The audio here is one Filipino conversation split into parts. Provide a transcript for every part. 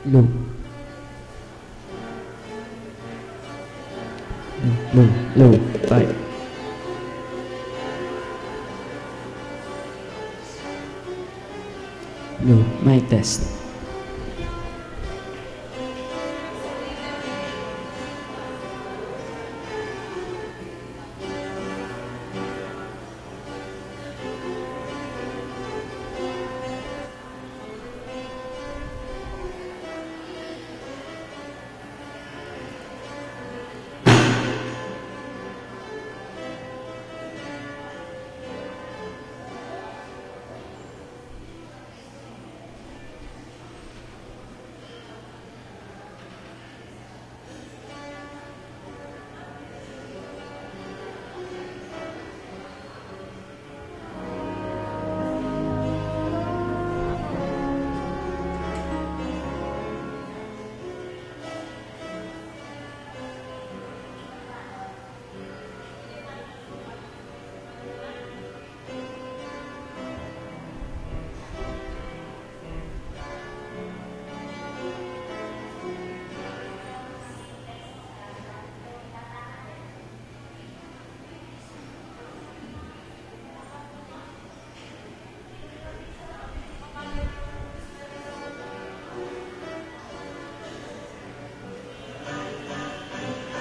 No, no, no, bye. No, my test.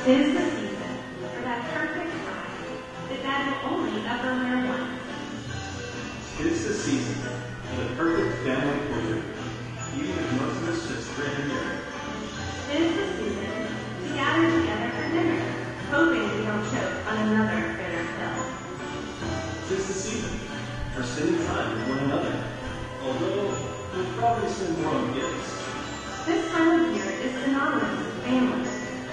Tis the season for that perfect time that dad will only ever wear once. Tis the season for the perfect family portrait, even if most of us just grin and bear it. Tis the season to gather together for dinner, hoping we don't choke on another bitter pill. Tis the season for spending time with one another, although we'd probably spend more on gifts. This time of year is synonymous with family.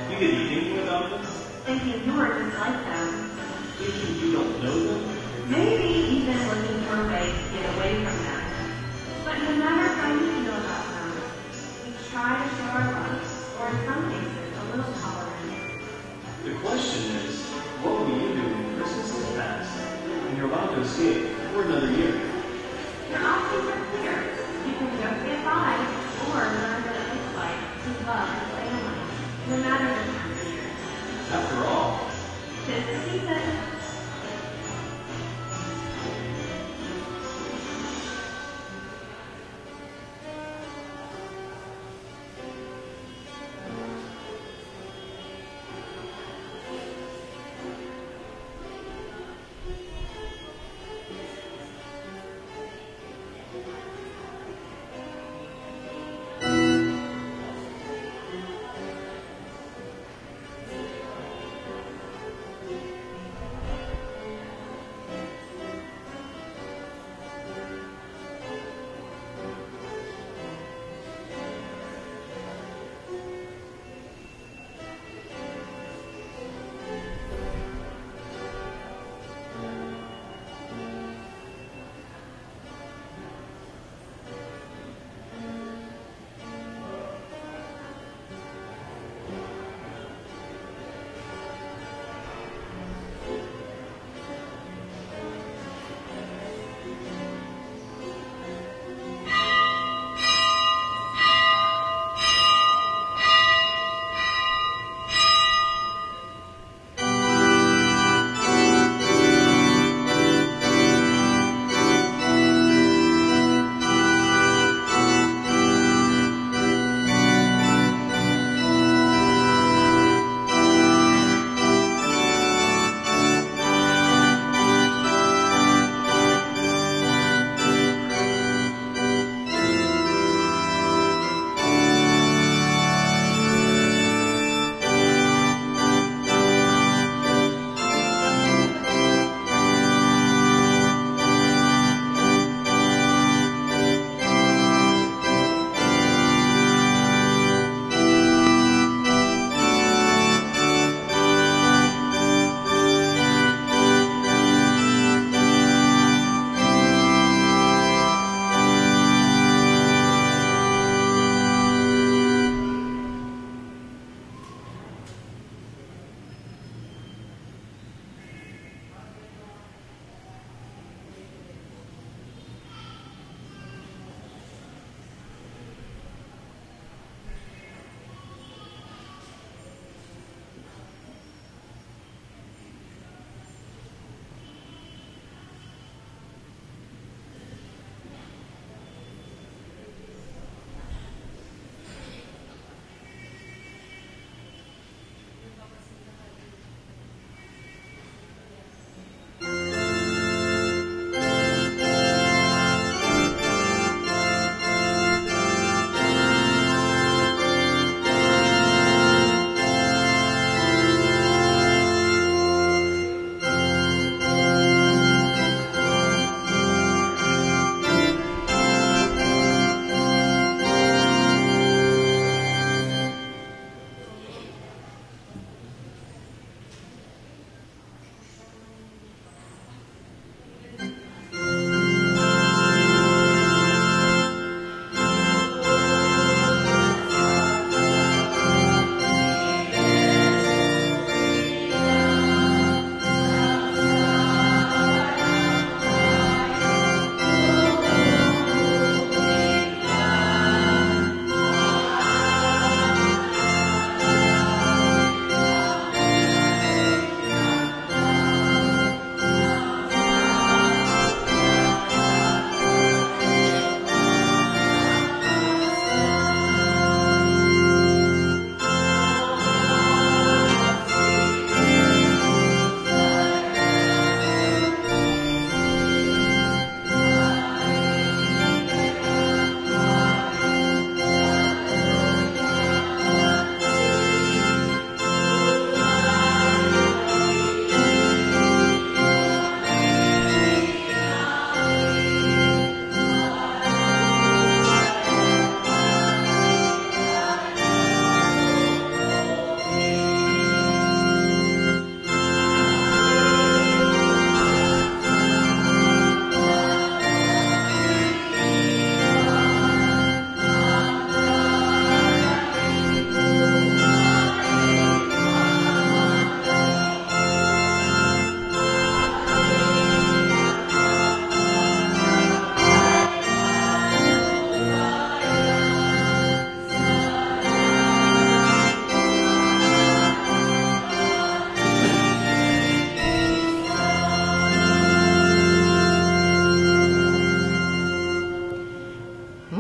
You could be thinking about this, Thinking you are just like them. thinking you don't know them. Maybe even looking for a way to get away from them. But no matter how you feel about them, we try to show our love, or in some cases, a little tolerance. The question is, what will you do when Christmas is past and you're about to escape for another year? Your options are clear. You can just get by, or learn what it looks like to love your family, no matter the time of year. After all, Tis the season.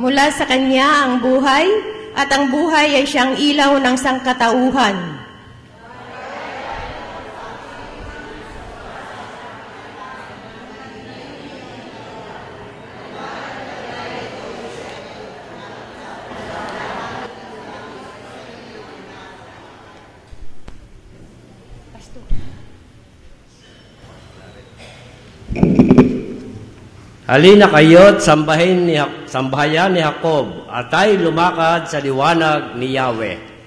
Mula sa Kanya ang buhay, at ang buhay ay siyang ilaw ng sangkatauhan. Halina kayo't sambahayan ni Jacob at tayo lumakad sa liwanag ni Yahweh.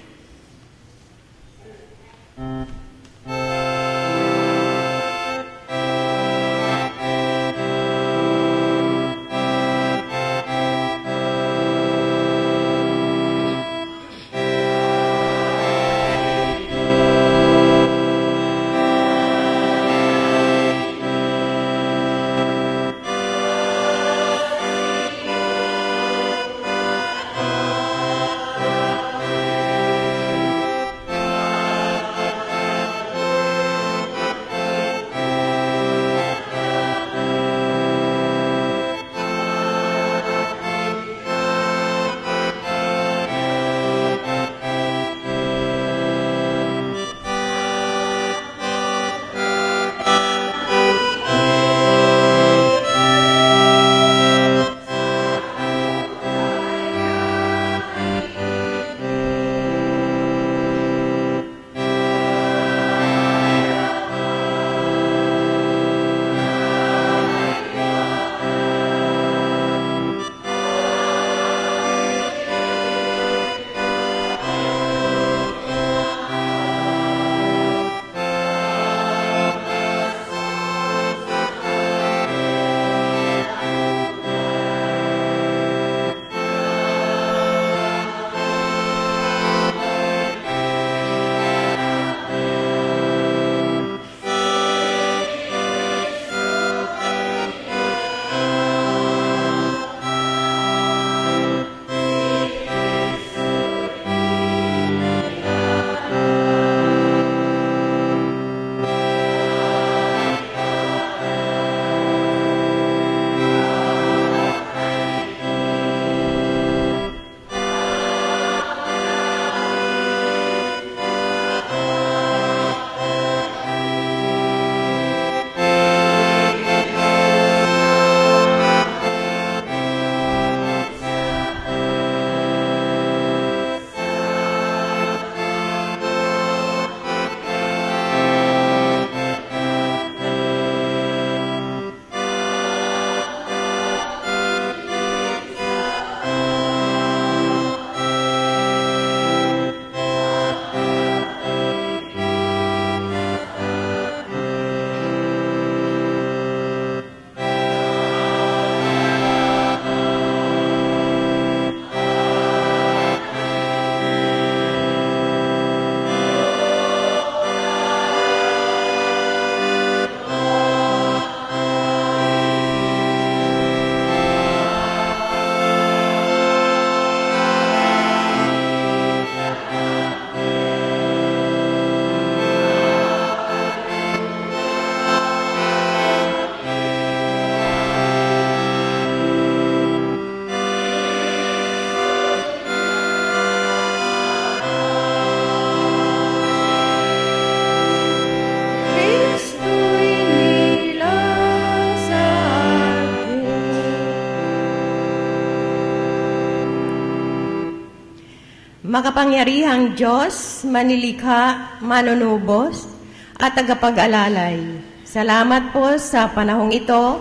Makapangyarihang Diyos, manilikha, manunubos, at tagapag-alalay. Salamat po sa panahong ito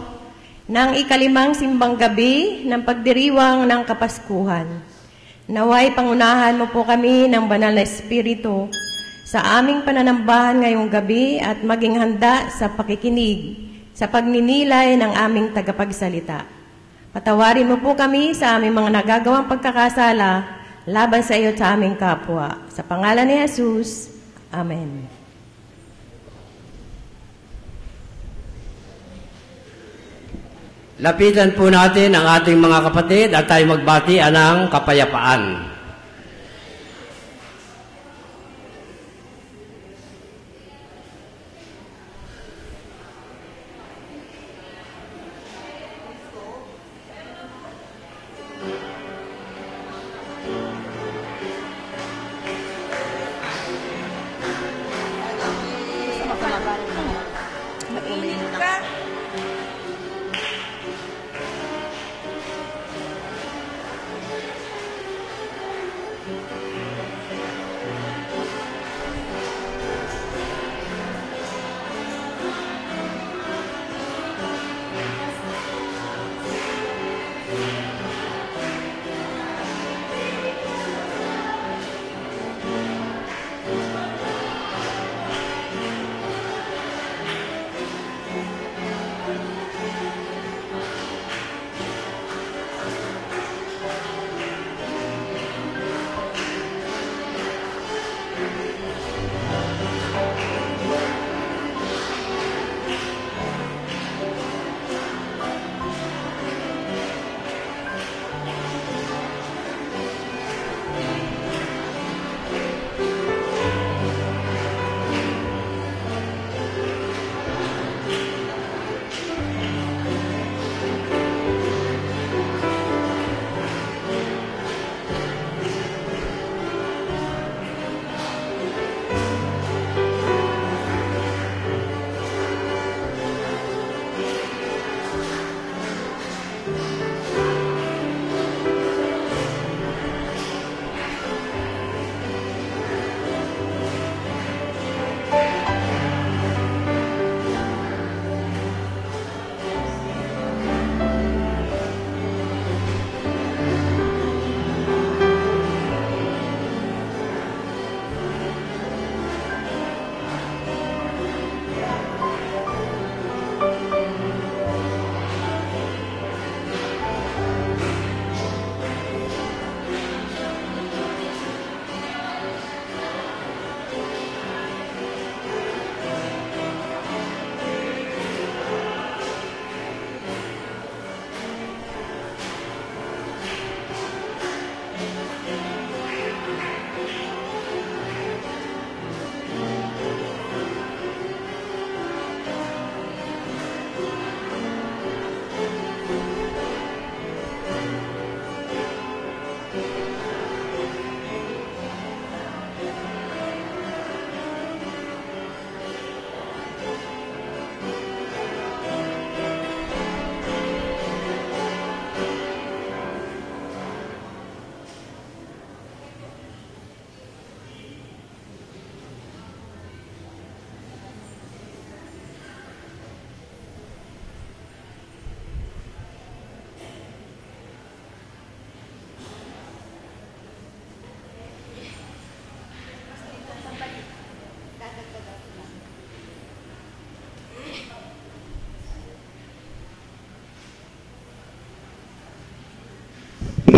ng ikalimang simbang gabi ng pagdiriwang ng Kapaskuhan. Naway pangunahan mo po kami ng banal na Espiritu sa aming pananambahan ngayong gabi at maging handa sa pakikinig, sa pagninilay ng aming tagapagsalita. Patawarin mo po kami sa aming mga nagagawang pagkakasala laban sa iyo at sa aming kapwa. Sa pangalan ni Jesus, Amen. Lapitan po natin ang ating mga kapatid at tayo magbati ng kapayapaan.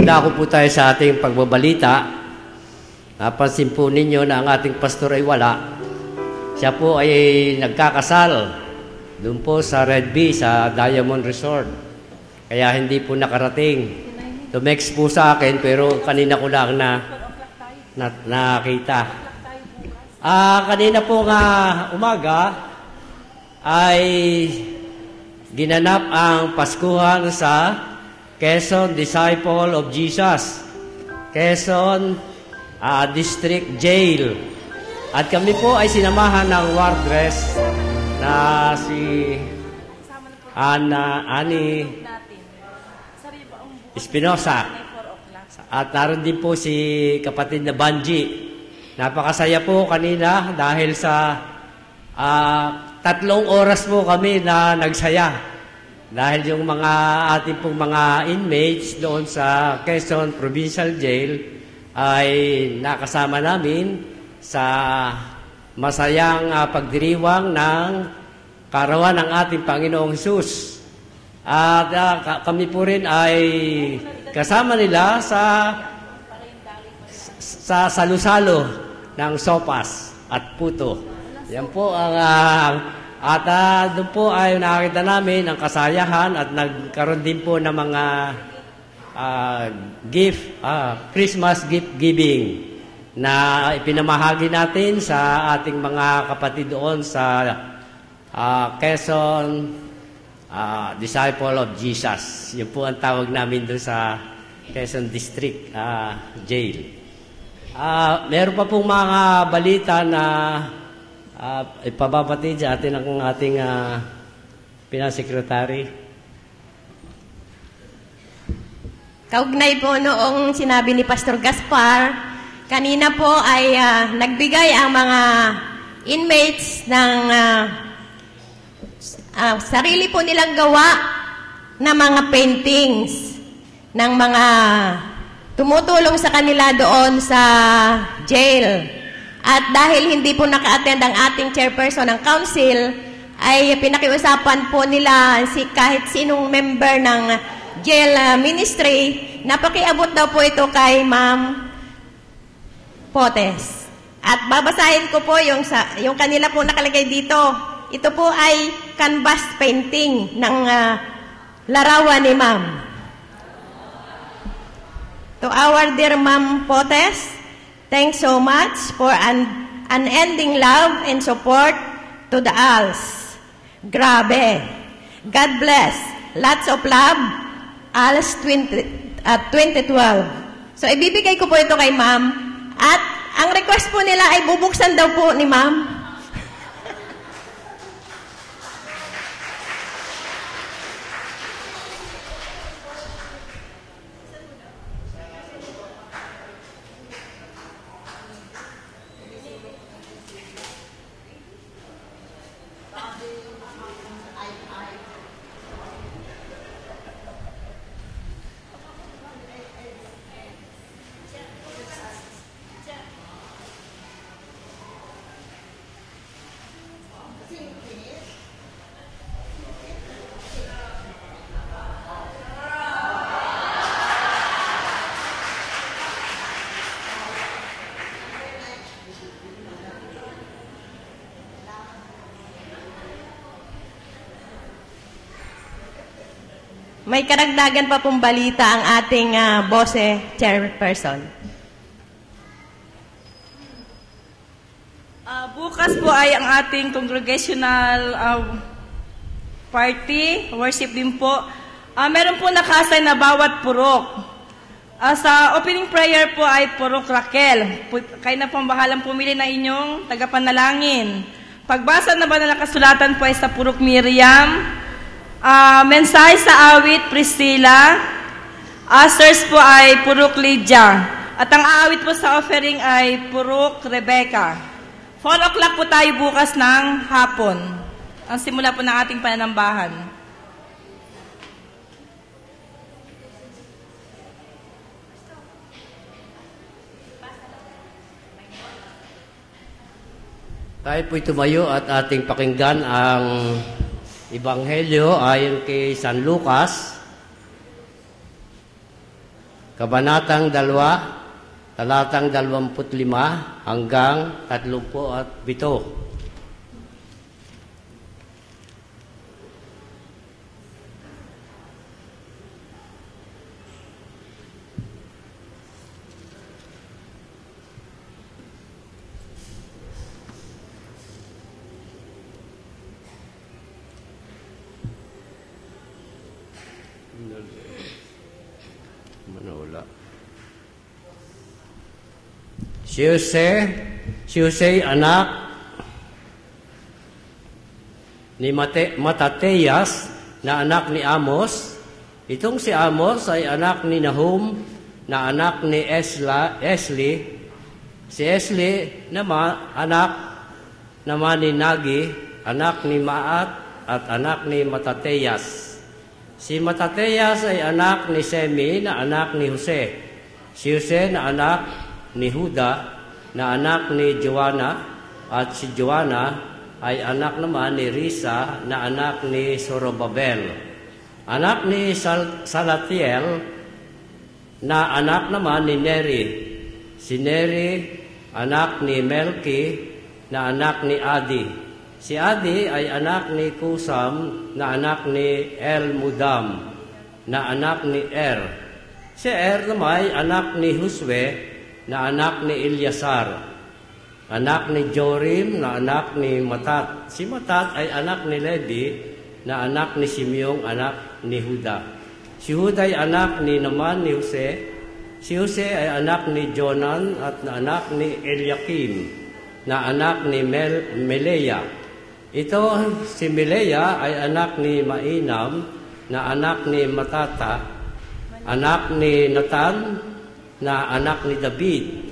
Dako po tayo sa ating pagbabalita. Napansin po ninyo na ang ating pastor ay wala. Siya po ay nagkakasal doon po sa Red Bee, sa Diamond Resort. Kaya hindi po nakarating. Tumext po sa akin, pero kanina ko lang nakita. Kanina po nga umaga ay ginanap ang Paskuhan sa Quezon Disciple of Jesus, Quezon District Jail. At kami po ay sinamahan ng wardress na si Ani Espinosa. At naroon din po si kapatid na Banji. Napakasaya po kanina dahil sa 3 oras po kami na nagsaya. Dahil yung mga ating pong mga inmates doon sa Quezon Provincial Jail ay nakasama namin sa masayang pagdiriwang ng karawan ng ating Panginoong Hesus. At kami po rin ay kasama nila sa salusalo ng sopas at puto. Yan po ang at doon po ay nakakita namin ang kasayahan at nagkaroon din po ng mga Christmas gift giving na ipinamahagi natin sa ating mga kapatid doon sa Quezon Disciple of Jesus. Yun po ang tawag namin doon sa Quezon District Jail. Meron pa pong mga balita na ipababati sa atin ang ating Pinansekretary. Kaugnay po noong sinabi ni Pastor Gaspar, kanina po ay nagbigay ang mga inmates ng sarili po nilang gawa na mga paintings ng mga tumutulong sa kanila doon sa jail. At dahil hindi po naka-attend ang ating chairperson ng council, ay pinakiusapan po nila kahit sinong member ng jail ministry, napakiabot daw po ito kay Ma'am Potes. At babasahin ko po yung kanila po nakalagay dito. Ito po ay canvas painting ng larawan ni Ma'am. To our dear Ma'am Potes, thanks so much for unending love and support to the ALS. Grabe. God bless. Lots of love. ALS 2012. So, ibibigay ko po ito kay Ma'am. At ang request po nila ay bubuksan daw po ni Ma'am. May karagdagan pa pong balita ang ating BOSE chairperson. Bukas po ay ang ating congregational party, worship din po. Meron po naka-assign na bawat purok. Sa opening prayer po ay Purok Raquel. Kayo na pong bahalang pumili na inyong tagapanalangin. Pagbasa na ba na nakasulatan po ay sa Purok Miriam. Mensahe sa awit, Priscilla. Ushers po ay Purok Lydia. At ang aawit po sa offering ay Purok Rebecca. 4 o'clock po tayo bukas ng hapon. Ang simula po ng ating pananambahan. Tayo po'y tumayo at ating pakinggan ang Ebanghelyo ayon kay San Lucas. Kabanatang 2, talatang 25 hanggang 37. Manula. Si Jose anak ni Matateyas na anak ni Amos. Itong si Amos ay anak ni Nahum na anak ni Esli. Si Esli naman anak naman ni Nagi, anak ni Maat at anak ni Matateyas. Si Matateyas ay anak ni Semi na anak ni Jose. Si Jose na anak ni Huda na anak ni Joanna, at si Joanna ay anak naman ni Risa na anak ni Zorobabel. Anak ni Salatiel na anak naman ni Neri. Si Neri anak ni Melki na anak ni Adi. Si Adi ay anak ni Kusam na anak ni El-Mudam na anak ni Er. Si Er naman ay anak ni Huswe na anak ni Ilyasar. Anak ni Jorim na anak ni Matat. Si Matat ay anak ni Levi na anak ni Simeong anak ni Huda. Si Huda ay anak ni naman ni Jose. Si Jose ay anak ni Jonan at na anak ni Eliakim na anak ni Melea. Ito, si Melea ay anak ni Mainam na anak ni Matata, anak ni Natan na anak ni David.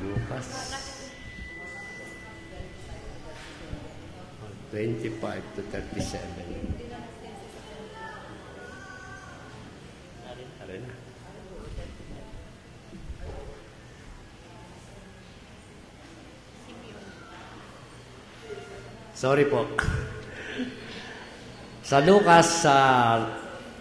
Lucas 25 to 37. Sorry po. Sa Lucas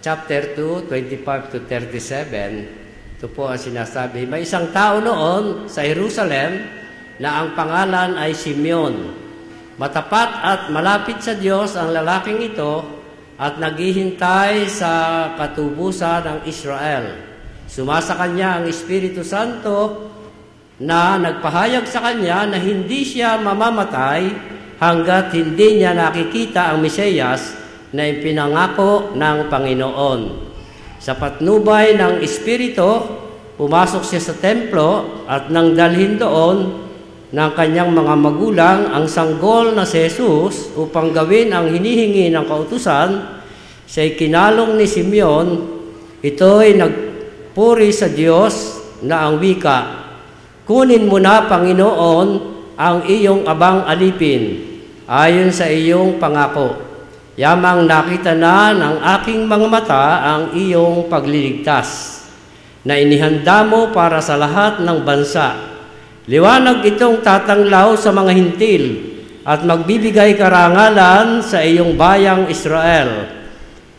chapter 2, 25 to 37, ito po ang sinasabi. May isang tao noon sa Jerusalem na ang pangalan ay Simeon. Matapat at malapit sa Diyos ang lalaking ito at naghihintay sa katubusan ng Israel. Sumasa kanya ang Espiritu Santo na nagpahayag sa kanya na hindi siya mamamatay hanggat hindi niya nakikita ang Mesiyas na ipinangako ng Panginoon. Sa patnubay ng Espiritu, pumasok siya sa templo at nang dalhin doon ng kanyang mga magulang ang sanggol na si Jesus upang gawin ang hinihingi ng kautusan, siya'y kinalong ni Simeon. Ito'y nagpuri sa Diyos na ang wika, "Kunin mo na, Panginoon, ang iyong abang alipin, ayon sa iyong pangako. Yamang nakita na ng aking mga mata ang iyong pagliligtas, na inihanda mo para sa lahat ng bansa. Liwanag itong tatanglaw sa mga hintil, at magbibigay karangalan sa iyong bayang Israel.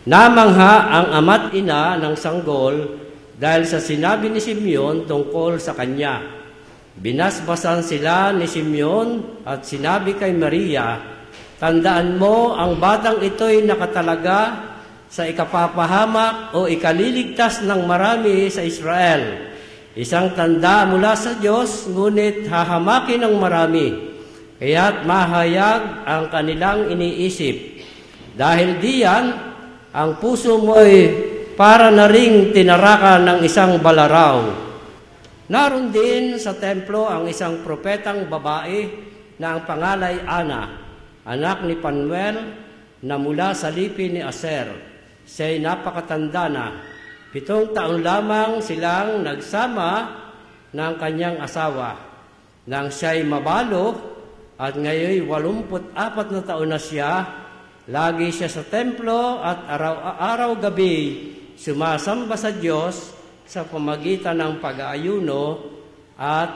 Namangha ang ama't ina ng sanggol dahil sa sinabi ni Simeon tungkol sa kanya. Binasbasan sila ni Simeon at sinabi kay Maria, "Tandaan mo, ang batang ito'y nakatalaga sa ikapapahamak o ikaliligtas ng marami sa Israel. Isang tanda mula sa Diyos, ngunit hahamakin ng marami, kaya't mahayag ang kanilang iniisip. Dahil diyan, ang puso mo'y para na ring tinarakan ng isang balaraw." Naroon din sa templo ang isang propetang babae na ang pangalay Ana, anak ni Panuel, na mula sa lipi ni Aser. Siya'y napakatanda na. 7 taon lamang silang nagsama ng kanyang asawa. Nang siya'y mabalo at ngayon 84 na taon na siya, lagi siya sa templo at araw-araw gabi sumasamba sa Diyos sa pamagitan ng pag-aayuno at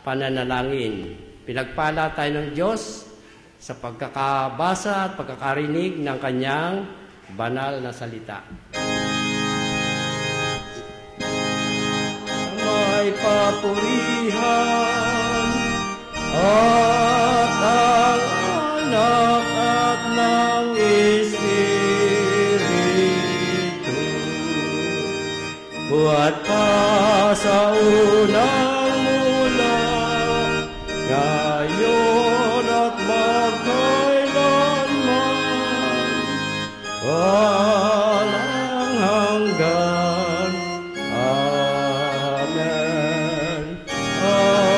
pananalangin. Pinagpala tayo ng Diyos sa pagkakabasa at pagkakarinig ng Kanyang banal na salita. May papurihan at ang anak at ng Espiritu. Buhat pa sa unang mula, ngayon at magkailanman, walang hanggan. Amen. Amen.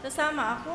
Sasama ako?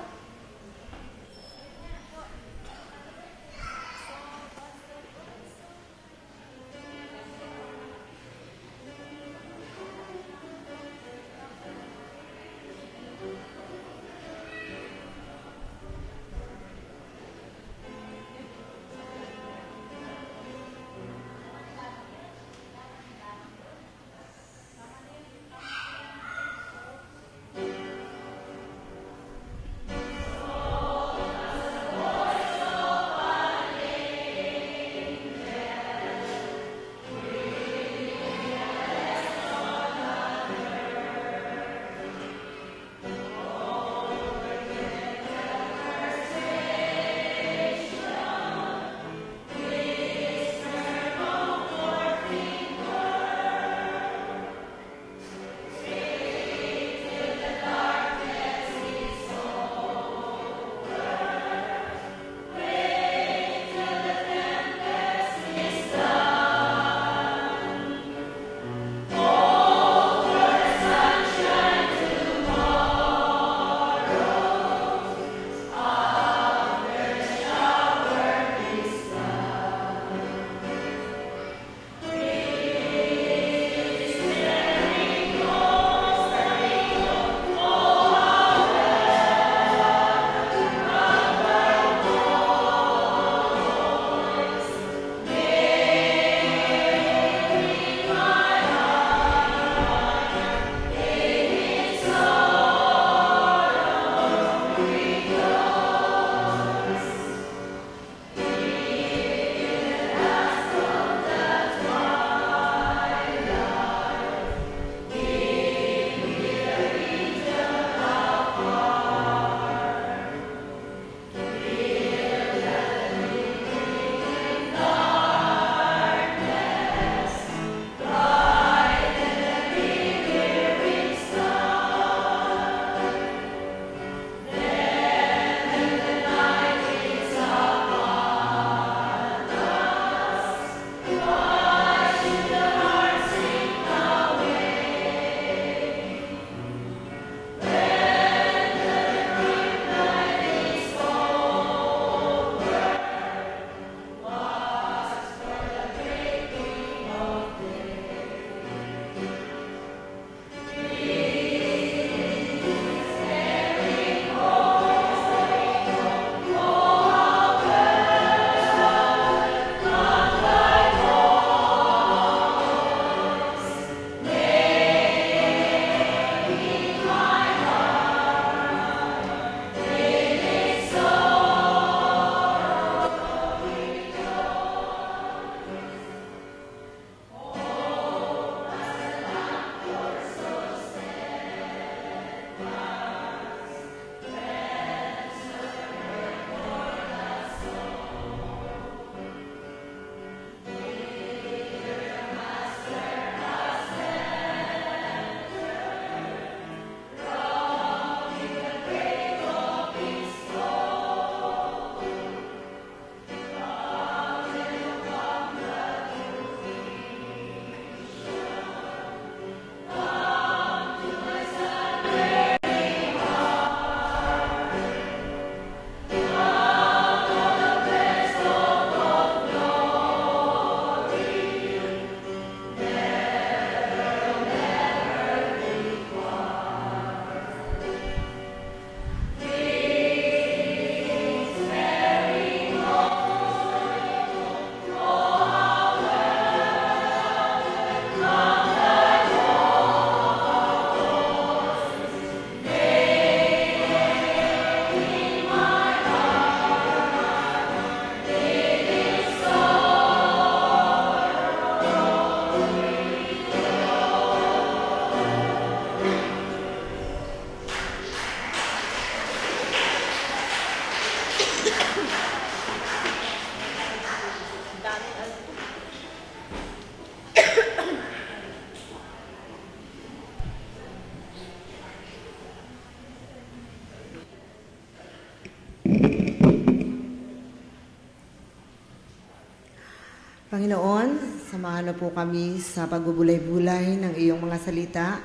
Panginoon, samahan na po kami sa pagbubulay-bulay ng iyong mga salita.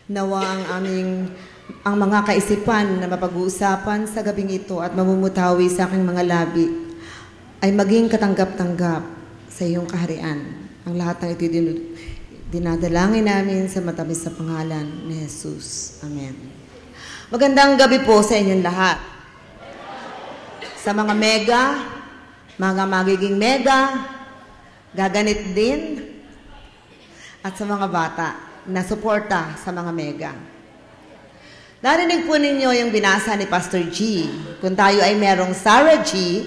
Nawa ang mga kaisipan na mapag-uusapan sa gabing ito at mamumutawi sa aking mga labi ay maging katanggap-tanggap sa iyong kaharian. Ang lahat ng ito dinadalangin namin sa matamis na pangalan ni Jesus. Amen. Magandang gabi po sa inyong lahat. Sa mga mega, mga magiging mega, gaganit din, at sa mga bata na suporta sa mga mega. Narinig po ninyo yung binasa ni Pastor G. Kung tayo ay merong Sarah G,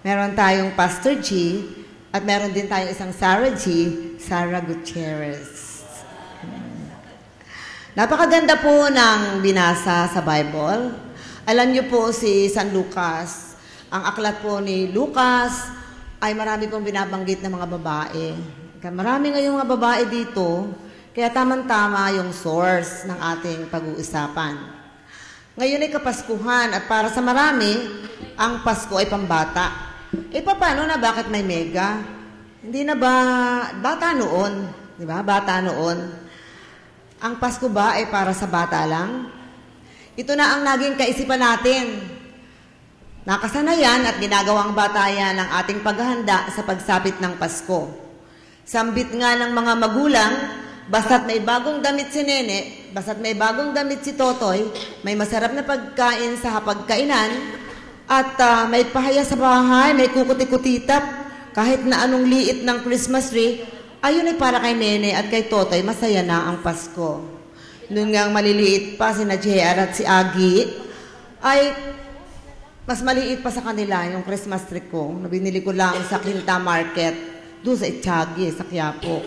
meron tayong Pastor G, at meron din tayong isang Sarah G, Sarah Gutierrez. Napakaganda po ng binasa sa Bible. Alam niyo po si San Lucas, ang aklat po ni Lucas ay marami pong binabanggit ng mga babae. Marami ngayong mga babae dito, kaya tamang-tama yung source ng ating pag-uusapan. Ngayon ay Kapaskuhan at para sa marami, ang Pasko ay pambata. Paano na bakit may mega? Hindi na ba bata noon? Di ba? Bata noon. Ang Pasko ba ay para sa bata lang? Ito na ang naging kaisipan natin. Nakasanayan at ginagawang batayan ng ating paghahanda sa pagsapit ng Pasko. Sambit nga ng mga magulang, basta't may bagong damit si Nene, basta't may bagong damit si Totoy, may masarap na pagkain sa hapagkainan, at may pahaya sa bahay, may kukuti-kutitap, kahit na anong liit ng Christmas tree, ayun ay para kay Nene at kay Totoy, masaya na ang Pasko. Noon nga maliliit pa si JR at si Agi, ay mas maliit pa sa kanila yung Christmas tree ko. Binili ko lang sa Quinta Market, doon sa Itchagi, sa Quiapo.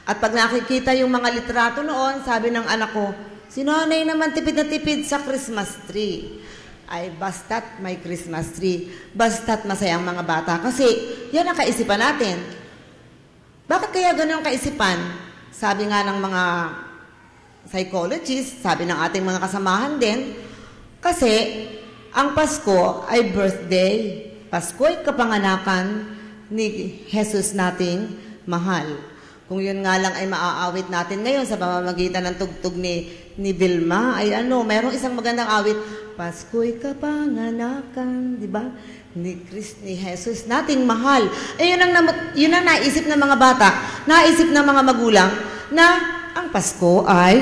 At pag nakikita yung mga litrato noon, sabi ng anak ko, si Nanay naman tipid na tipid sa Christmas tree. Ay basta't may Christmas tree, basta't masaya ang mga bata. Kasi yan ang kaisipan natin. Bakit kaya ganun ang kaisipan? Sabi nga ng mga psychologists, sabi ng ating mga kasamahan din, kasi ang Pasko ay birthday. Pasko ay kapanganakan ni Jesus nating mahal. Kung yun nga lang ay maaawit natin ngayon sa pamamagitan ng tugtog ni Vilma, ay mayroong isang magandang awit, Pasko'y kapanganakan, di ba? Ni Jesus nating mahal. Yun ang naisip ng mga bata, naisip ng mga magulang, na ang Pasko ay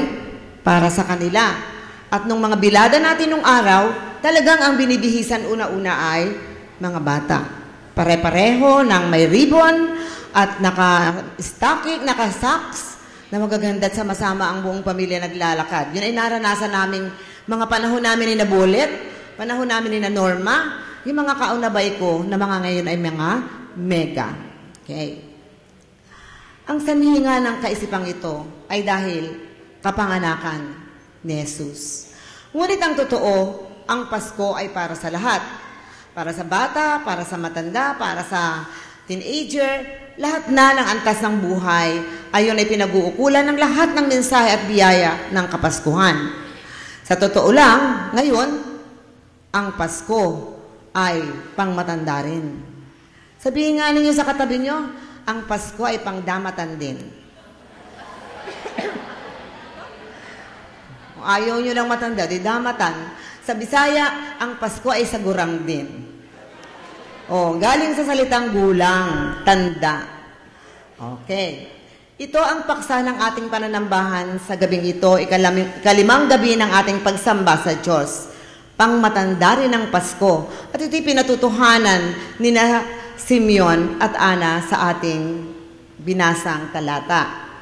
para sa kanila. At nung mga bilada natin nung araw, talagang ang binibihisan una-una ay mga bata. Pare-pareho ng may ribbon at naka-stocking, naka-socks na magaganda at sama-sama ang buong pamilya naglalakad. Yun ay naranasan namin mga panahon namin ni Nabulit, panahon namin ni Norma, yung mga kaunabay ko na mga ngayon ay mga mega. Okay. Ang sanhinga ng kaisipang ito ay dahil kapanganakan ni Jesus. Ngunit ang totoo, ang Pasko ay para sa lahat. Para sa bata, para sa matanda, para sa teenager, lahat na ng antas ng buhay, ayon ay pinag-uukulan ng lahat ng mensahe at biyaya ng Kapaskuhan. Sa totoo lang, ngayon, ang Pasko ay pangmatanda rin. Sabihin nga ninyo sa katabi nyo, ang Pasko ay pangdamatan din. Kung ayaw nyo lang matanda, di damatan. Sa Bisaya, ang Pasko ay sagurang din. Galing sa salitang gulang, tanda. Okay. Ito ang paksa ng ating pananambahan sa gabing ito, ikalimang gabi ng ating pagsamba sa Diyos. Pangmatanda rin ang Pasko. At ito'y pinatutuhanan ni Simeon at Ana sa ating binasang talata.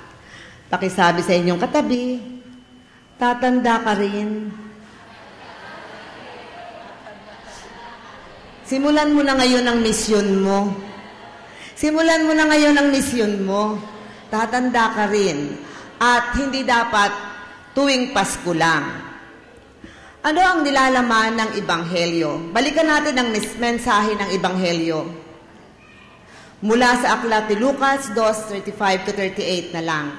Pakisabi sa inyong katabi, tatanda ka rin. Simulan mo na ngayon ang misyon mo. Simulan mo na ngayon ang misyon mo. Tatanda ka rin. At hindi dapat tuwing Pasko lang. Ano ang nilalaman ng Ebanghelyo? Balikan natin ang mensahe ng Ebanghelyo. Mula sa aklat ni Lucas 2:35-38 na lang.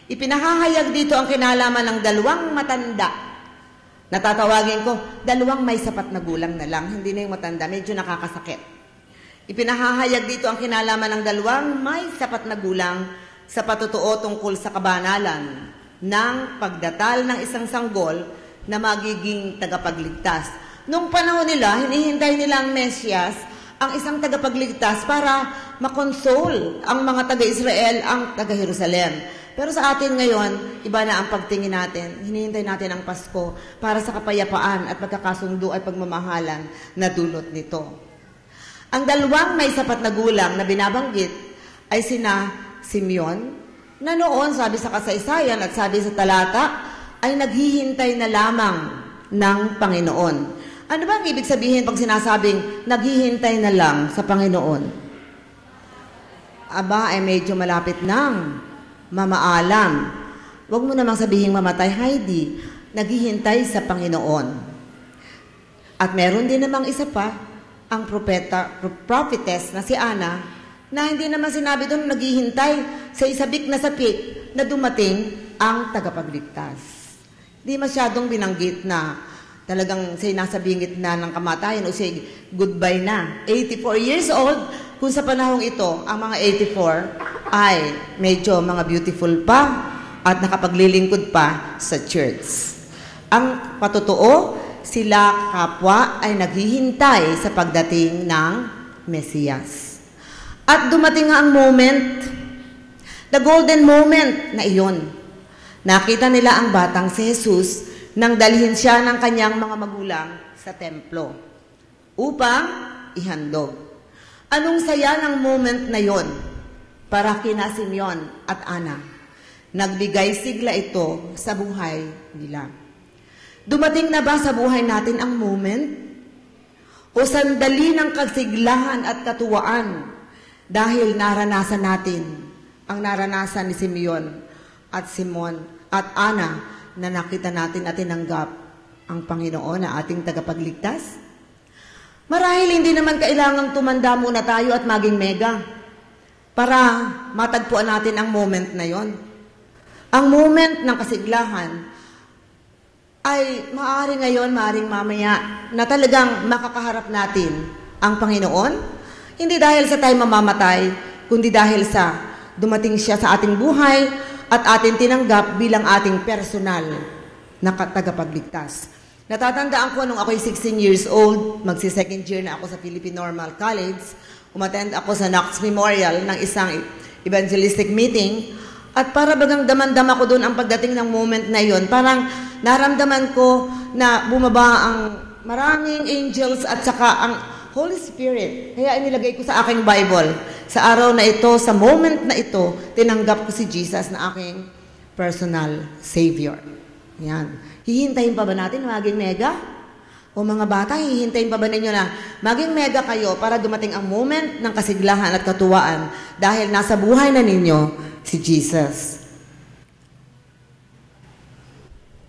Ipinahahayag dito ang kinalaman ng dalawang matanda. Natatawagin ko, dalawang may sapat na gulang na lang. Hindi na yung matanda, medyo nakakasakit. Ipinahahayag dito ang kinalaman ng dalawang may sapat na gulang sa patutuo tungkol sa kabanalan ng pagdatal ng isang sanggol na magiging tagapagligtas. Nung panahon nila, hinihintay nila ang Mesyas, ang isang tagapagligtas para makonsole ang mga taga-Israel, ang taga-Jerusalem. Pero sa atin ngayon, iba na ang pagtingin natin. Hinihintay natin ang Pasko para sa kapayapaan at pagkakasundo at pagmamahalan na dulot nito. Ang dalawang may sapat na gulang na binabanggit ay sina Simeon, na noon, sabi sa kasaysayan at sabi sa talata, ay naghihintay na lamang ng Panginoon. Ano ba ang ibig sabihin pag sinasabing naghihintay na lang sa Panginoon? Aba, ay medyo malapit nang mamaalam. Huwag mo namang sabihin mamatay, Heidi. Naghihintay sa Panginoon. At meron din namang isa pa, ang prophetess na si Ana, na hindi naman sinabi doon naghihintay sa isabik na sapik na dumating ang tagapagligtas. Di masyadong binanggit na talagang siya nasa bingit na ng kamatayan o siya goodbye na. 84 years old, kung sa panahong ito, ang mga 84 ay medyo mga beautiful pa at nakapaglilingkod pa sa church. Ang patotoo, sila kapwa ay naghihintay sa pagdating ng Mesiyas. At dumating nga ang moment, the golden moment na iyon. Nakita nila ang batang si Jesus nang dalhin siya ng kanyang mga magulang sa templo upang ihandog. Anong saya ng moment na yon para kina Simeon at Ana? Nagbigay sigla ito sa buhay nila. Dumating na ba sa buhay natin ang moment o sandali ng kasiglahan at katuwaan dahil naranasan natin ang naranasan ni Simeon at Simon at Ana na nakita natin at tinanggap ang Panginoon na ating tagapagligtas? Marahil hindi naman kailangang tumanda muna tayo at maging mega para matagpuan natin ang moment na yon. Ang moment ng kasiglahan ay maaari ngayon, maaring mamaya na talagang makakaharap natin ang Panginoon. Hindi dahil sa tayo mamamatay, kundi dahil sa dumating siya sa ating buhay at ating tinanggap bilang ating personal na tagapagligtas. Natatandaan ko nung ako'y 16 years old, magsi-second year na ako sa Philippine Normal College, umattend ako sa Knox Memorial ng isang evangelistic meeting, at para bagang damandam ako doon ang pagdating ng moment na yon. Parang naramdaman ko na bumaba ang maraming angels at saka ang Holy Spirit. Kaya inilagay ko sa aking Bible. Sa araw na ito, sa moment na ito, tinanggap ko si Jesus na aking personal Savior. Yan. Hihintayin pa ba natin maging mega? O mga bata, hihintayin pa ba ninyo na maging mega kayo para dumating ang moment ng kasiglahan at katuwaan dahil nasa buhay na ninyo si Jesus?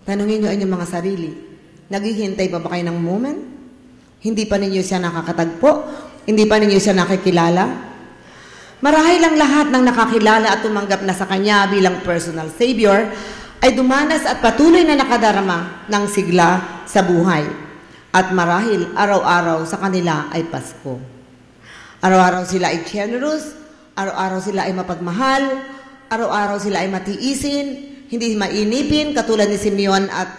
Tanungin nyo inyong mga sarili, naghihintay pa ba kayo ng moment? Hindi pa ninyo siya nakakatagpo? Hindi pa ninyo siya nakikilala? Marahil ang lahat ng nakakilala at tumanggap na sa Kanya bilang personal Savior ay dumanas at patuloy na nakadarama ng sigla sa buhay. At marahil araw-araw sa kanila ay Pasko. Araw-araw sila ay generous, araw-araw sila ay mapagmahal, araw-araw sila ay matiisin, hindi mainipin, katulad ni Simeon at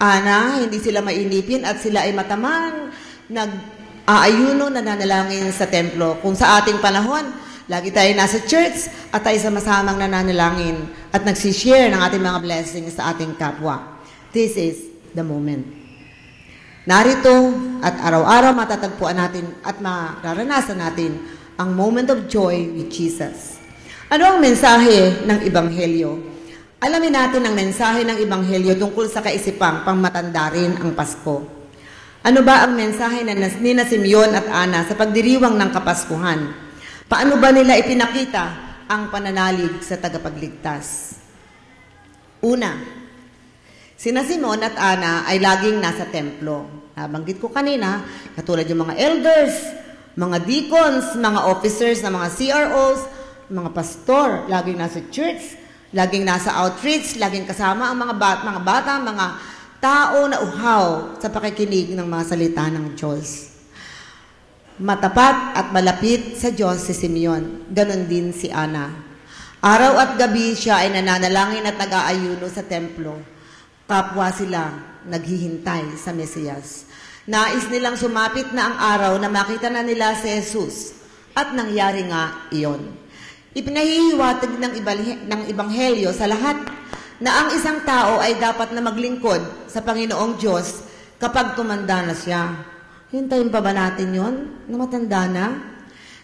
Ana, hindi sila mainipin at sila ay matamang nag-aayuno, nananalangin sa templo. Kung sa ating panahon, lagi tayo nasa church at tayo sama-samang nananalangin at nagsishare ng ating mga blessings sa ating kapwa. This is the moment. Narito at araw-araw matatagpuan natin at mararanasan natin ang moment of joy with Jesus. Ano ang mensahe ng Ebanghelyo? Alamin natin ang mensahe ng Ebanghelyo tungkol sa kaisipang pangmatanda rin ang Pasko. Ano ba ang mensahe ni Simeon at Ana sa pagdiriwang ng Kapaskuhan? Paano ba nila ipinakita ang pananalig sa tagapagligtas? Una, sina Simon at Ana ay laging nasa templo. Nabanggit ko kanina, katulad yung mga elders, mga deacons, mga officers na mga CROs, mga pastor, laging nasa church, laging nasa outreach, laging kasama ang mga bata, mga tao na uhaw sa pakikinig ng mga salita ng Diyos. Matapat at malapit sa Diyos si Simeon. Ganon din si Ana. Araw at gabi siya ay nananalangin at nag-aayuno sa templo. Kapwa sila naghihintay sa Mesiyas. Nais nilang sumapit na ang araw na makita na nila si Jesus. At nangyari nga iyon. Ipinahihiwatig ng Ebanghelyo sa lahat na ang isang tao ay dapat na maglingkod sa Panginoong Diyos kapag tumanda na siya. Hintayin pa ba natin yon na matanda na?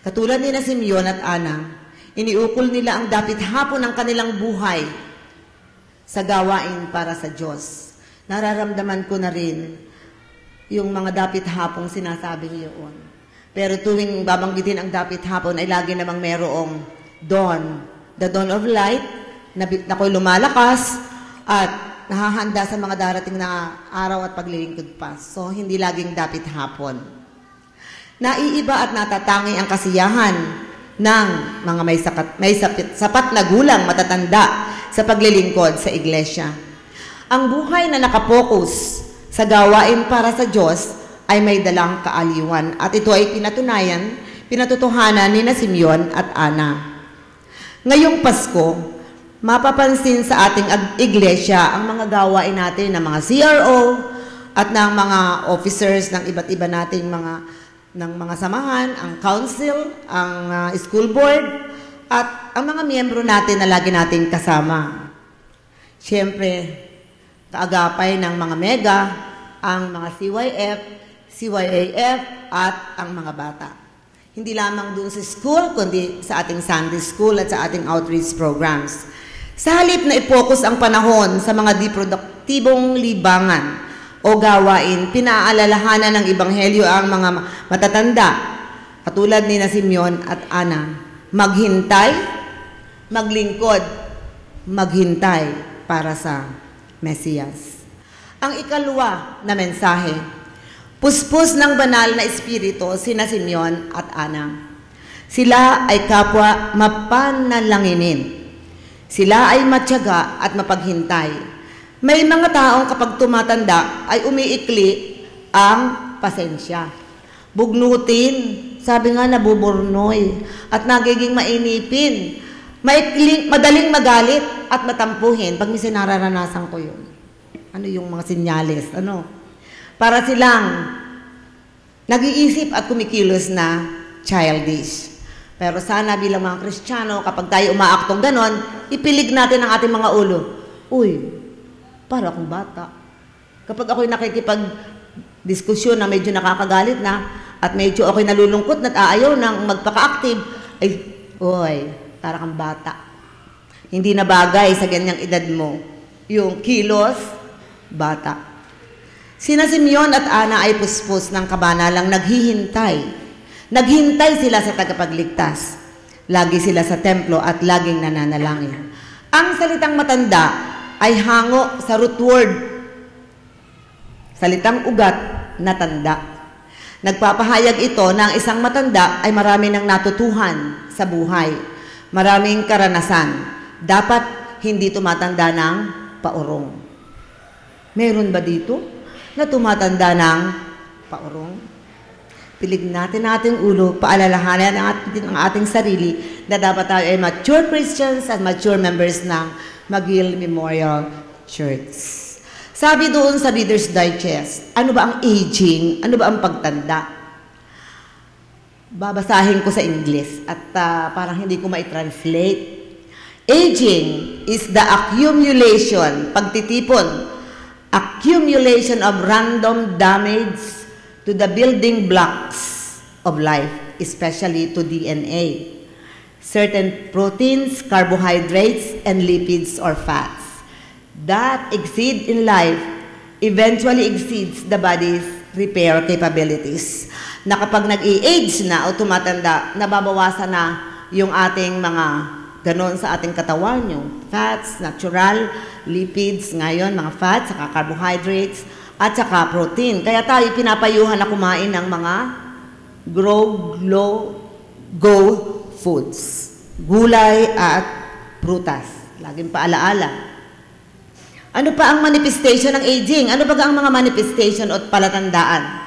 Katulad ni na Simeon at Ana, iniukol nila ang dapit hapon ng kanilang buhay sa gawain para sa Diyos. Nararamdaman ko na rin yung mga dapit hapong sinasabi niyoon. Pero tuwing babanggitin ang dapit hapon ay lagi namang merong dawn, the dawn of light, na ako'y lumalakas at nahahanda sa mga darating na araw at paglilingkod pa. So, hindi laging dapit hapon. Naiiba at natatangi ang kasiyahan ng mga may sapat na gulang matatanda sa paglilingkod sa iglesia. Ang buhay na nakapokus sa gawain para sa Diyos ay may dalang kaaliwan. At ito ay pinatutuhanan ni na Simeon at Ana. Ngayong Pasko, mapapansin sa ating iglesia ang mga gawain natin ng mga CRO at ng mga officers ng iba't iba nating mga samahan, ang council, ang school board, at ang mga miyembro natin na lagi nating kasama. Siyempre, kaagapay ng mga mega, ang mga CYF, CYAF, at ang mga bata. Hindi lamang doon sa school, kundi sa ating Sunday school at sa ating outreach programs. Sa halip na i-focus ang panahon sa mga di-produktibong libangan o gawain, pinaalalahanan ng Ebanghelyo ang mga matatanda, katulad ni na Simeon at Ana, maghintay, maglingkod, maghintay para sa Mesiyas. Ang ikalwa na mensahe, puspos ng banal na espiritu sina Simeon at Ana. Sila ay kapwa mapanalanginin. Sila ay matyaga at mapaghintay. May mga taong kapag tumatanda ay umiikli ang pasensya. Bugnutin, sabi nga nabuburnoy, at nagiging mainipin. Madaling magalit at matampuhin. Pag minsan nararanasan ko yun. Ano yung mga sinyales? Para silang nag-iisip at kumikilos na childish. Pero sana bilang mga Kristiyano, kapag tayo umaaktong ganon, ipilig natin ang ating mga ulo. Uy, para akong bata. Kapag ako'y nakikipag-diskusyon na medyo nakakagalit na, at medyo ako'y nalulungkot at aayaw nang magpaka-active, ay, uy, para kang bata. Hindi na bagay sa ganyang edad mo. Yung kilos, bata. Sina Simeon at Ana ay puspos ng kabanalang naghihintay. Naghintay sila sa tagapagligtas. Lagi sila sa templo at laging nananalangin. Ang salitang matanda ay hango sa root word. Salitang ugat na tanda. Nagpapahayag ito na ang isang matanda ay marami ng natutuhan sa buhay. Maraming karanasan. Dapat hindi tumatanda ng paurong. Meron ba dito na tumatanda ng paurong? Pilig natin ating ulo, paalalahanan ang ating sarili na dapat tayo ay mature Christians at mature members ng McGill Memorial Church. Sabi doon sa Reader's Digest, ano ba ang aging? Ano ba ang pagtanda? Babasahin ko sa English at parang hindi ko ma-translate. Aging is the accumulation, accumulation of random damage to the building blocks of life, especially to DNA. Certain proteins, carbohydrates, and lipids or fats that exceed in life eventually exceeds the body's repair capabilities. Na kapag nag-i-age na o tumatanda, nababawasan na yung ating mga ganon sa ating katawan, yung fats, natural, lipids, ngayon, mga fats, saka carbohydrates, at saka protein. Kaya tayo pinapayuhan na kumain ng mga go foods. Gulay at prutas. Laging paalaala. Ano pa ang manifestation ng aging? Ano ba ang mga manifestation o palatandaan?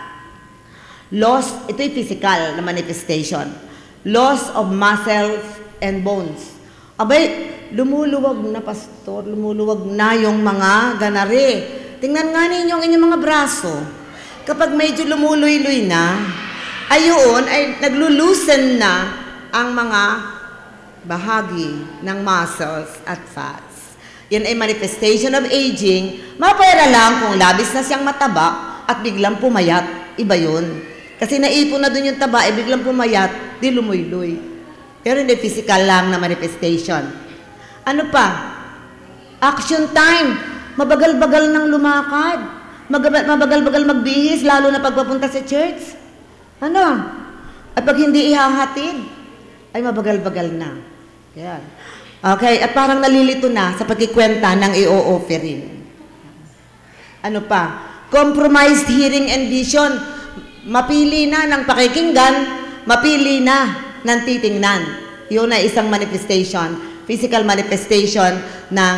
Loss, ito'y physical na manifestation. Loss of muscles and bones. Abay, lumuluwag na, pastor, lumuluwag na yung mga ganari. Tingnan nga ninyo ang inyong mga braso. Kapag medyo lumuloy-loy na, ayun ay naglulusen na ang mga bahagi ng muscles at fats. Yan ay manifestation of aging. Mapayara lang kung labis na siyang mataba at biglang pumayat. Iba yun. Kasi naipon na dun yung taba, biglang pumayat, di lumoy-loy. Pero hindi physical lang na manifestation. Ano pa? Action time. Mabagal-bagal ng lumakad. Mabagal-bagal magbihis, lalo na pagpapunta sa church. Ano? At pag hindi ihahatid, ay mabagal-bagal na. Yan. Okay, at parang nalilito na sa pagkikwenta ng i-o-offering. Ano pa? Compromised hearing and vision. Mapili na ng pakikinggan, mapili na ng titingnan. Yun ay isang manifestation, physical manifestation ng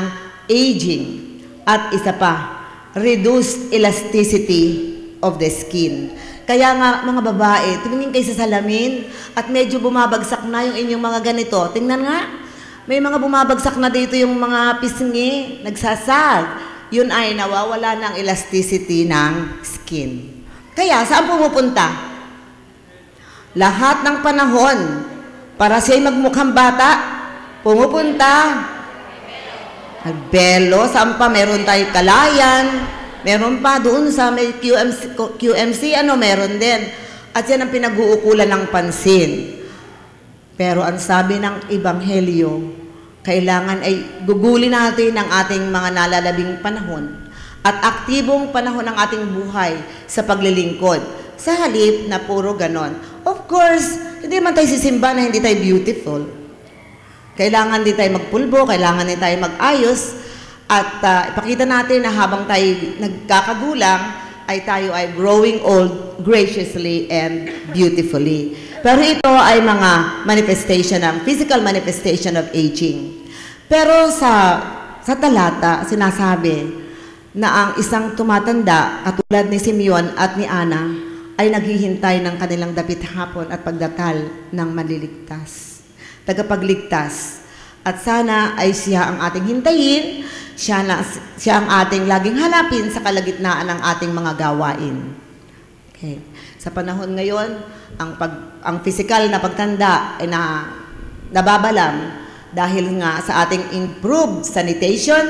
aging. At isa pa, reduced elasticity of the skin. Kaya nga, mga babae, tumingin kayo sa salamin at medyo bumabagsak na yung inyong mga ganito. Tingnan nga, may mga bumabagsak na dito yung mga pisngi, nagsasag. Yun ay nawawala ng elasticity ng skin. Kaya, saan pumupunta? Lahat ng panahon, para siya'y magmukhang bata, pumupunta. Nagbelo, saan pa? Meron tayo Kalayan, meron pa doon sa may QMC, meron din. At yan ang pinag-uukulan ng pansin. Pero ang sabi ng Ebanghelyo, kailangan ay gugulin natin ang ating mga nalalabing panahon at aktibong panahon ng ating buhay sa paglilingkod. Sa halip na puro ganon. Of course, hindi man tayo sisimba na hindi tayo beautiful. Kailangan din tayo magpulbo, kailangan din tayo mag-ayos, at ipakita natin na habang tayo nagkakagulang, ay tayo ay growing old graciously and beautifully. Pero ito ay mga manifestation ng physical manifestation of aging. Pero sa talata, sinasabi na ang isang tumatanda, katulad ni Simeon at ni Ana, ay naghihintay ng kanilang dapit hapon at pagdatal ng manliligtas, tagapagligtas. At sana ay siya ang ating hintayin, siya ang ating laging hanapin sa kalagitnaan ng ating mga gawain. Okay. Sa panahon ngayon, ang physical na pagtanda ay nababalam dahil nga sa ating improved sanitation,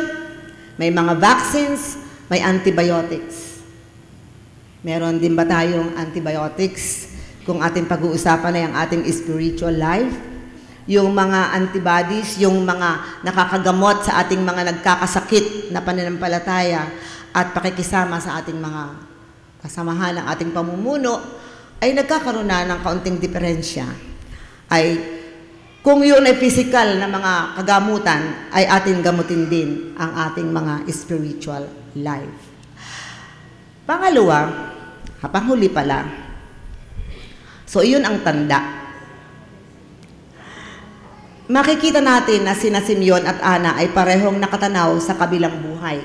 may mga vaccines, may antibiotics. Meron din ba tayong antibiotics kung ating pag-uusapan ay ang ating spiritual life? Yung mga antibodies, yung mga nakakagamot sa ating mga nagkakasakit na pananampalataya at pakikisama sa ating mga kasamahan ng ating pamumuno, ay nagkakaroon na ng kaunting diferensya. Ay kung yun ay physical na mga kagamutan, ay ating gamutin din ang ating mga spiritual life. Pangalawa, panghuli pala, so iyon ang tanda. Makikita natin na sina Simeon at Ana ay parehong nakatanaw sa kabilang buhay,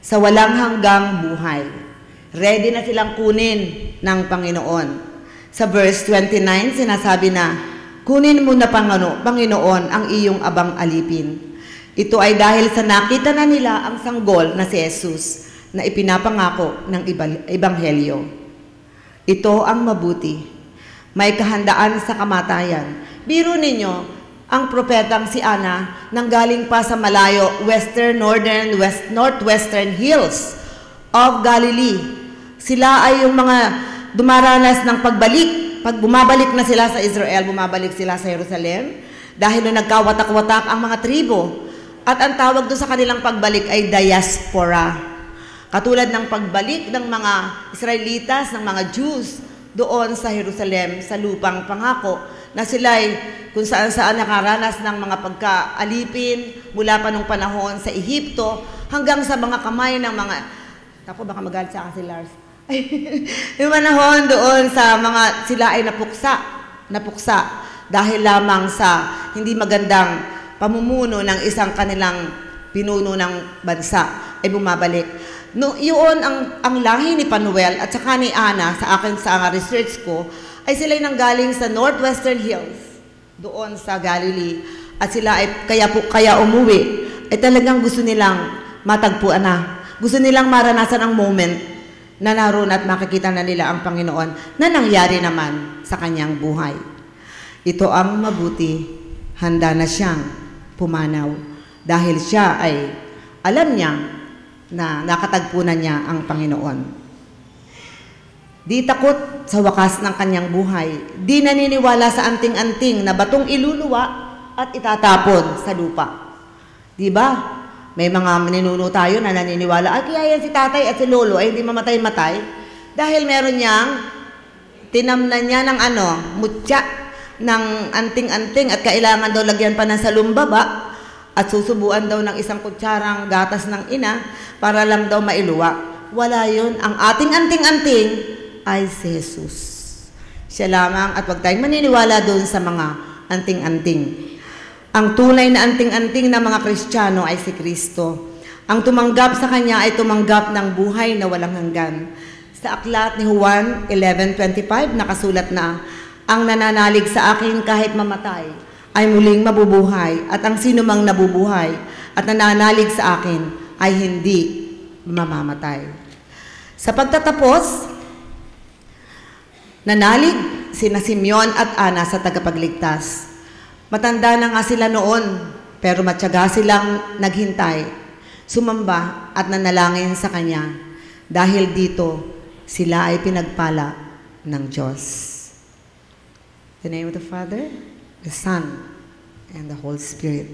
sa walang hanggang buhay. Ready na silang kunin ng Panginoon. Sa verse 29, sinasabi na, kunin mo na Panginoon ang iyong abang alipin. Ito ay dahil sa nakita na nila ang sanggol na si Jesus na ipinapangako ng Ebanghelyo. Ito ang mabuti. May kahandaan sa kamatayan. Biro ninyo, ang propetang si Ana nanggaling pa sa malayo, northwestern hills of Galilee. Sila ay yung mga dumaranas ng pagbalik. Pag bumabalik na sila sa Israel, bumabalik sila sa Jerusalem dahil na nagkawatak-watak ang mga tribo. At ang tawag doon sa kanilang pagbalik ay diaspora. Katulad ng pagbalik ng mga Israelitas, ng mga Jews doon sa Jerusalem, sa lupang pangako, na sila ay kung saan-saan nakaranas ng mga pagkaalipin mula pa nung panahon sa Ehipto hanggang sa mga kamay ng mga, ako baka magalit sa akin si Lars, yung panahon doon sa mga, sila ay napuksa dahil lamang sa hindi magandang pamumuno ng isang kanilang pinuno ng bansa ay bumabalik. No, yun ang lahi ni Panuel at saka ni Ana sa akin sa research ko ay sila'y nanggaling sa Northwestern Hills doon sa Galilee at sila ay kaya umuwi ay talagang gusto nilang matagpuan na. Gusto nilang maranasan ang moment na naroon at makikita na nila ang Panginoon na nangyari naman sa kanyang buhay. Ito ang mabuti, handa na siyang pumanaw dahil siya ay alam niya na nakatagpunan niya ang Panginoon. Di takot sa wakas ng kanyang buhay. Di naniniwala sa anting-anting na batong iluluwa at itatapon sa lupa. Di ba? May mga ninuno tayo na naniniwala, ay kaya yan si tatay at si lolo ay hindi mamatay-matay dahil meron niyang tinamnan niya ng mutya ng anting-anting at kailangan daw lagyan pa ng salumbaba at susubuan daw ng isang kutsarang gatas ng ina para lang daw mailuwa. Wala yun. Ang ating anting-anting ay si Jesus. Siya lamang at huwag tayong maniniwala doon sa mga anting-anting. Ang tunay na anting-anting na mga Kristiyano ay si Kristo. Ang tumanggap sa Kanya ay tumanggap ng buhay na walang hanggan. Sa aklat ni Juan 11:25 nakasulat na, ang nananalig sa akin kahit mamatay ay muling mabubuhay at ang sinumang nabubuhay at nananalig sa akin ay hindi mamamatay. Sa pagtatapos, nanalig sina Simeon at Ana sa tagapagligtas. Matanda na nga sila noon, pero matyaga silang naghintay, sumamba at nanalangin sa Kanya. Dahil dito, sila ay pinagpala ng Diyos. In the name of the Father, the Son, and the Holy Spirit.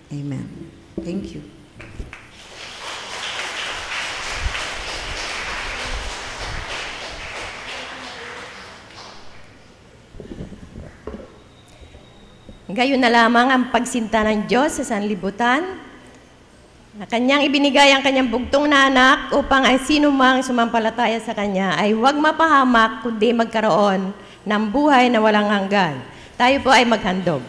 Amen. Thank you. Gayon na lamang ang pagsinta ng Diyos sa sanlibutan na Kanyang ibinigay ang Kanyang bugtong na anak upang ang sinumang sumampalataya sa Kanya ay huwag mapahamak kundi magkaroon ng buhay na walang hanggan. Tayo po ay maghandog.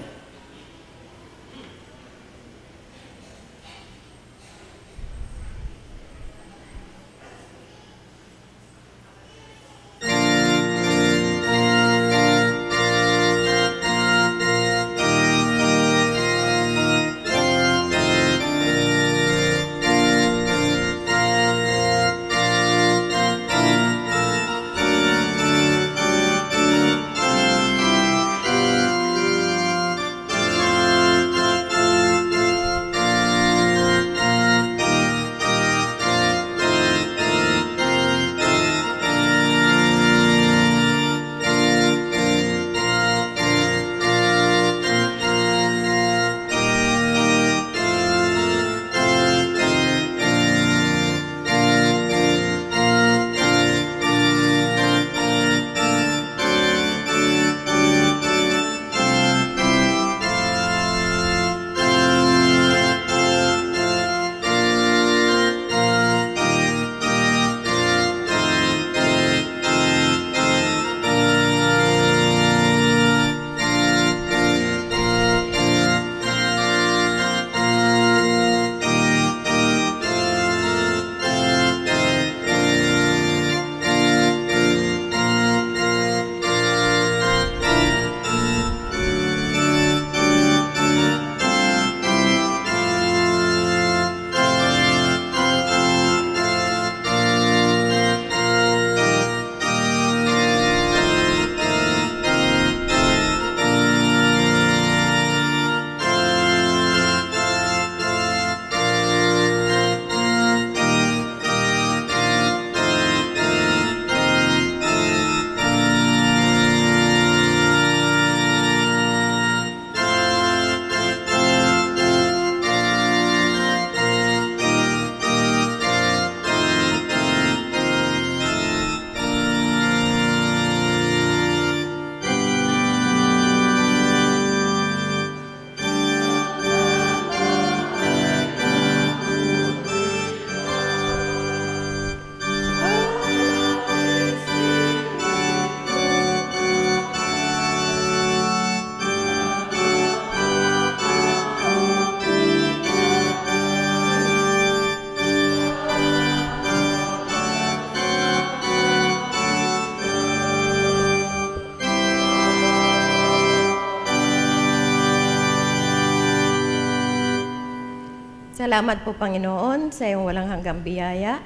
Salamat po, Panginoon, sa iyong walang hanggang biyaya.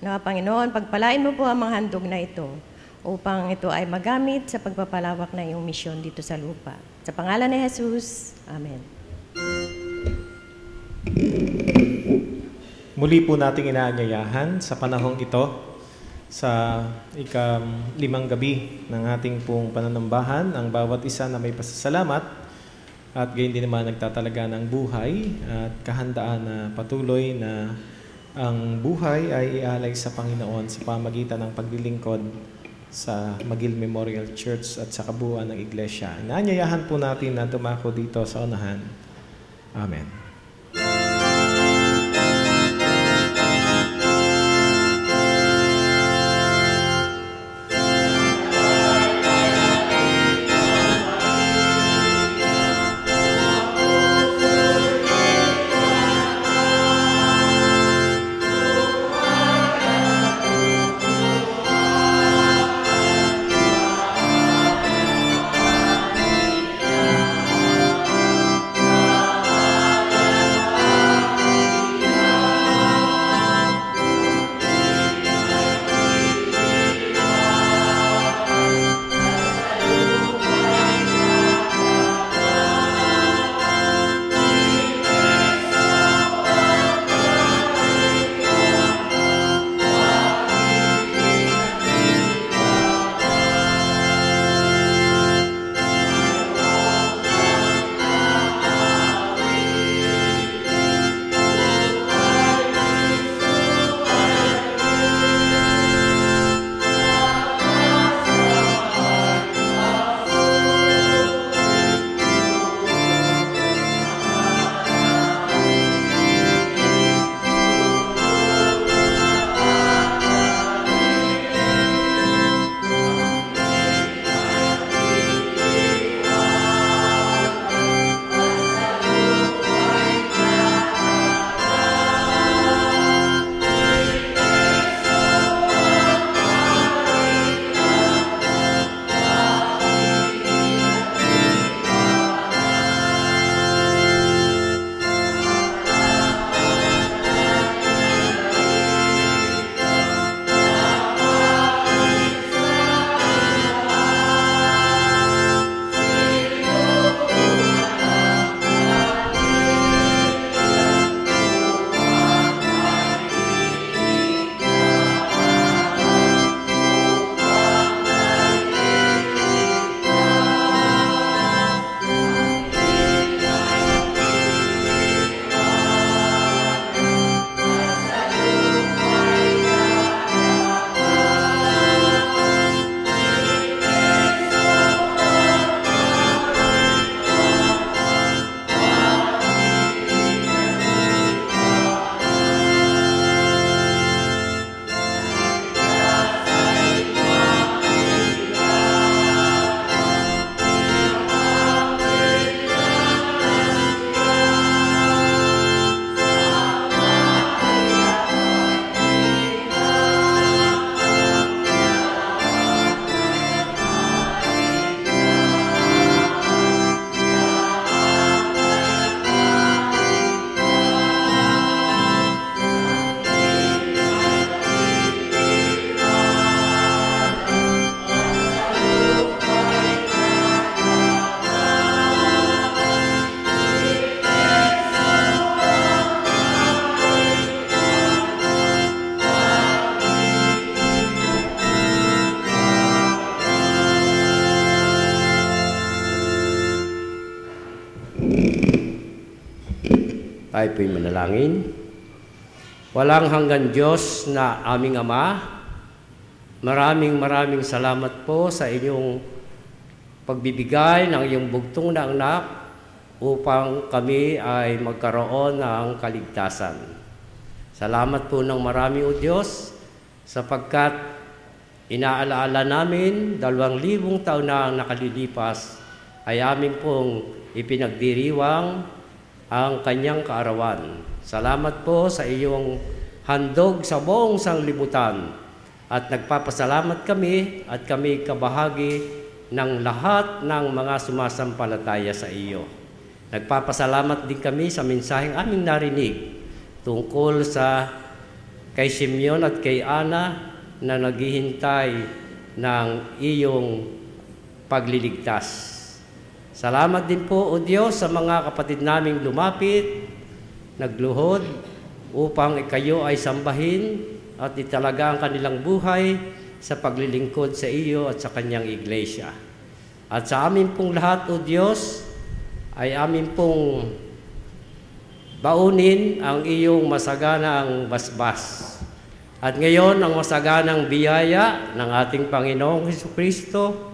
Na Panginoon, pagpalain mo po ang mga handog na ito upang ito ay magamit sa pagpapalawak na iyong misyon dito sa lupa. Sa pangalan ni Jesus, Amen. Muli po nating inaanyayahan sa panahong ito, sa ika-5 gabi ng ating pong pananambahan, ang bawat isa na may pasasalamat at gayon din naman nagtatalaga ng buhay at kahandaan na patuloy na ang buhay ay ialay sa Panginoon sa pamagitan ng paglilingkod sa Magil Memorial Church at sa kabuuan ng Iglesia. Inaanyayahan po natin na tumako dito sa unahan. Amen. Tayo po'y manalangin. Walang hanggan Diyos na aming Ama, maraming salamat po sa inyong pagbibigay ng iyong bugtong na anak upang kami ay magkaroon ng kaligtasan. Salamat po ng marami o Diyos sapagkat inaalaala namin 2,000 taon na ang nakalilipas ay amin pong ipinagdiriwang ang kanyang kaarawan. Salamat po sa iyong handog sa buong sanglibutan at nagpapasalamat kami at kami kabahagi ng lahat ng mga sumasampalataya sa iyo. Nagpapasalamat din kami sa mensaheng aming narinig tungkol sa kay Simeon at kay Ana na naghihintay ng iyong pagliligtas. Salamat din po, O Diyos, sa mga kapatid naming lumapit, nagluhod, upang kayo ay sambahin at italaga ang kanilang buhay sa paglilingkod sa iyo at sa kanyang iglesia. At sa amin pong lahat, O Diyos, ay amin pong baunin ang iyong masaganang basbas. At ngayon, ang masaganang biyaya ng ating Panginoong Jesucristo,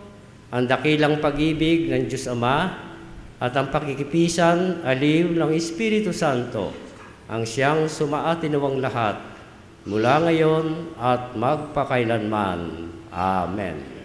ang dakilang pag-ibig ng Diyos Ama, at ang pakikipisan, aliw ng Espiritu Santo, ang siyang sumaatinawang lahat, mula ngayon at magpakailanman. Amen.